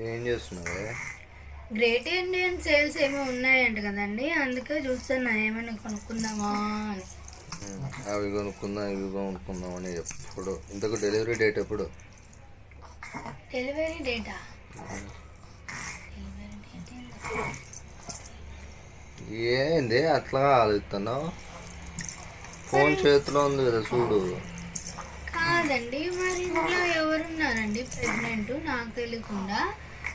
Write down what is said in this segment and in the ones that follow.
ఏం చేస్తున్నావే? Great Indian sales ఏమో ఉన్నాయంట కదండి, అందుకే చూస్తున్నా ఏమైనా కొనుక్కుందామా అని. అవి కొనుక్కుందాం ఇవి కొనుక్కుందాం అని ఎప్పుడు. ఇంతకు డెలివరీ డేట్ ఎప్పుడు? Delivery data? ఏంది అట్లా ఆలోచిస్తున్నావు? ఫోన్ చేతిలో ఉంది కదా చూడు. కాదండి, మరి ఇంట్లో ఎవరున్నారండి ప్రెగ్నెంట్? నాకు తెలియకుండా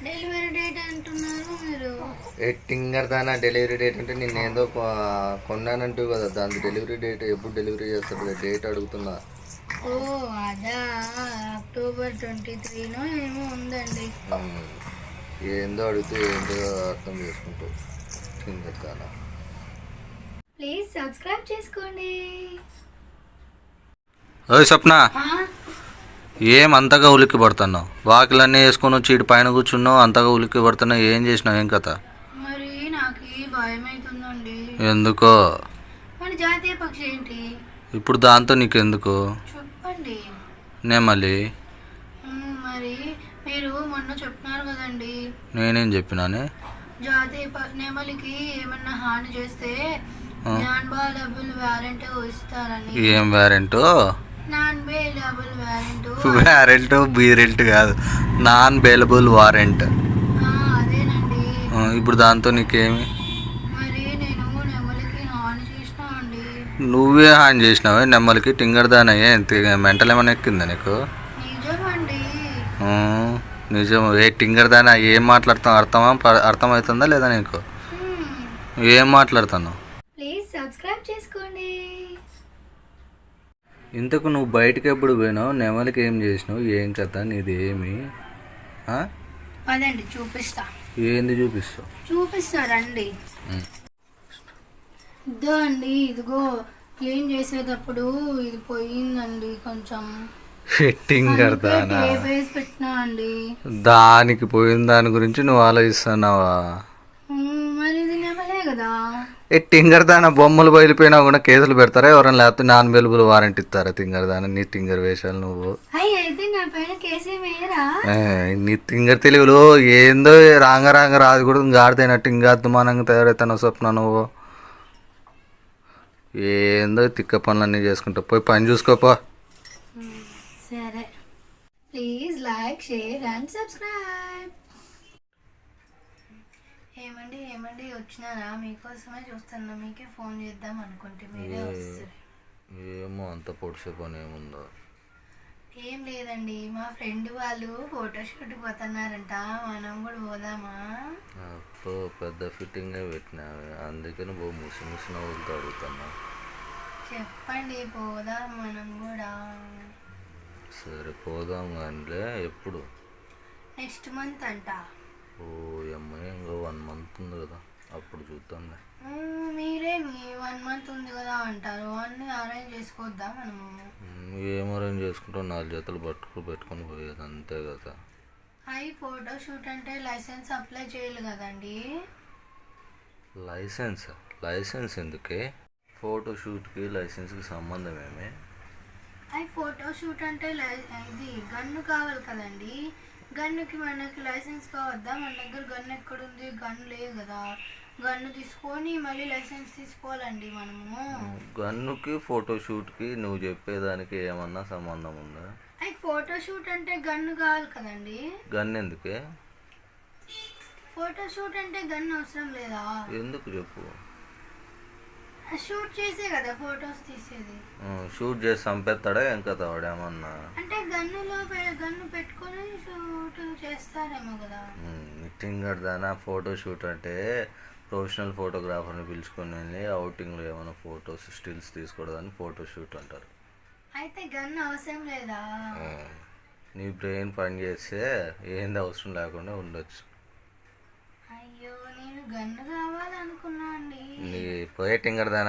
డెలివరీ డేట్ అంటున్నారు మీరు. టింగర్ దానా డెలివరీ డేట్ అంటే నేనేందో కొన్నానంటూ కదా, దాని డెలివరీ డేట్ ఎప్పుడు డెలివరీ చేస్తాడు డేట్ అడుగుతున్నా. ఓ అదా, అక్టోబర్ 23నో ఏమో ఉందండి. ఏందో అడిగితే ఏందో అర్థం చేసుకుంటావు. టింగర్ దానా. ప్లీజ్ సబ్స్క్రైబ్ చేసుకోండి. ఓ స్వప్న, ఏం అంతగా ఉలిక్కి పడుతున్నావు? వాకిలన్నీ వేసుకొని వచ్చి ఇటు పైన కూర్చున్నావు, అంతగా ఉలిక్కి పడుతున్నావు. ఏం చేసినావు? ఏం కథ? మరి నాకు భయం అవుతుందండి. ఎందుకో? మన జాతీయ పక్షి ఏంటి? ఇప్పుడు దాంతో నీకెందుకు చెప్పండి. నెమలి. మరి మీరు మొన్న చెప్తున్నారు కదండి. నేనేం చెప్పినానే? జాతీయ నెమలికి ఏమన్నా హాని చేస్తే నాన్ బేలబుల్ వారెంట్ ఇస్తారని. ఏం warrant? Non bailable warrant. Warrant బీరెంట్ కాదు, నాన్ బేలబుల్ వారెంట్. అదేనండి. ఇప్పుడు దాంతో నీకేమి? మరి నేను నెమలికి హాని చేసినా అండి. నువ్వే హాని చేసినావే నెమ్మలికి? టింగర్ దానయ్యే మెంటల్ ఏమైనా ఎక్కిందా నీకు? నిజమండి. నిజం. ఏ టింగర్ దానా ఏం మాట్లాడుతావు? అర్థమవుతుందా లేదా నీకు? ఏం మాట్లాడుతున్నావు? ప్లీజ్ సబ్స్క్రైబ్ చేసుకోండి. ఇంతకు నువ్వు బయటకు ఎప్పుడు పోయినావు? నెమలికి ఏం చేసినావు? ఏం కథ నీది? ఏమి అదండి చూపిస్తా. ఏంది చూపిస్తావు? చూపిస్తారండి. ఇదో అండి, ఇదిగో క్లీన్ చేసేటప్పుడు ఇది పోయిందండి కొంచెం. టింగర్ దానా వేసి పెట్టినా అండి. దానికి పోయిన దాని గురించి నువ్వు ఆలోచిస్తున్నావా? మరి ఇది నెమలే కదా. టింగర్ దానా బొమ్మలు బయలుపోయినా కూడా కేసులు పెడతారా ఎవరైనా? లేకపోతే నాన్ బెలుబుల్ వారెంట్ ఇస్తారా? టింగర్ దానా నీ టింగర్ వేషాలు నువ్వు. అయితే నా పైన కేసే వేయరా? నీ టింగర్ తెలుగులో ఏందో రాంగ రాదు కూడా గాడిదైనట్టు ఇంకా అద్దుమానంగా తయారవుతాను స్వప్న నువ్వు. ఏందో తిక్క పనులన్నీ చేసుకుంటావు. పోయి పని చూసుకోపో. సరే, please like, share and subscribe. ఏమండి వచ్చినారా? మీకోసమే చూస్తున్నా. మీకే ఫోన్ చేద్దాం అనుకుంటే మీరే వస్తారు. ఏమో అంత పొడిసే పని ఏముందో. ఏం లేదండి, మా ఫ్రెండ్ వాళ్ళు ఫోటోషూట్ పోతున్నారంట. మనం కూడా పోదామా? అప్పుడు పెద్ద ఫిట్టింగే పెట్టినావి, అందుకని ముసి నవ్వులతో అడుగుతున్నా. చెప్పండి, పోదాం మనం కూడా. సరే పోదాం కానీ ఎప్పుడు? నెక్స్ట్ మంత్ అంట. ఓ అమ్మాయి ఇంకో 1 మంత్ ఉంది కదా, అప్పుడు చూద్దాంలే. మీరేమి 1 మంత్ ఉంది కదా అంటారు. అన్నీ అరేంజ్ చేసుకోవద్దా మనము? ఏం అరేంజ్ చేసుకుంటాం? 4 జతలు పెట్టుకొని పోయేది అంతే కదా. ఫోటోషూట్ అంటే లైసెన్స్ అప్లై చేయాలి కదండి. లైసెన్స్ ఎందుకే? ఫోటోషూట్కి లైసెన్స్కి సంబంధం ఏమే? ఫోటోషూట్ అంటే ఇది గన్ను కావాలి కదండి. గన్నుకి మనకి లైసెన్స్ కావద్దా? మన దగ్గర గన్ను ఎక్కడుంది? గన్ను లేదు కదా. గన్ను తీసుకొని మళ్ళీ లైసెన్స్ తీసుకోవాలండి మనము. గన్నుకి ఫోటోషూట్కి నువ్వు చెప్పేదానికి ఏమన్నా సంబంధం ఉందా? ఫోటోషూట్ అంటే గన్ను కావాలి కదండి. గన్ ఎందుకే? ఫోటోషూట్ అంటే గన్ను అవసరం లేదా? ఎందుకు చెప్పు. షూట్ చేసే కదా ఫొటోస్ తీసేది. షూట్ చేసి చంపేస్తాడా ఇంకా వాడేమన్నా? అంటే గన్నులో గన్ను పెట్టుకొని షూట్ చేస్తారేమో కదా. టింగర్ దానా ఫోటోషూట్ అంటే ప్రొఫెషనల్ ఫోటోగ్రాఫర్ని పిలుచుకొని వెళ్ళి అవుటింగ్లో ఏమైనా ఫొటోస్ స్టిల్స్ తీసుకోవడానికి ఫోటోషూట్ అంటారు. అయితే గన్ను అవసరం లేదా? నీ బ్రెయిన్ పని చేస్తే ఏంది అవసరం లేకుండా ఉండొచ్చు. అయ్యో, నేను గన్ను కావాలనుకున్నా అండి. నీ పోయే టింగర్ దానా.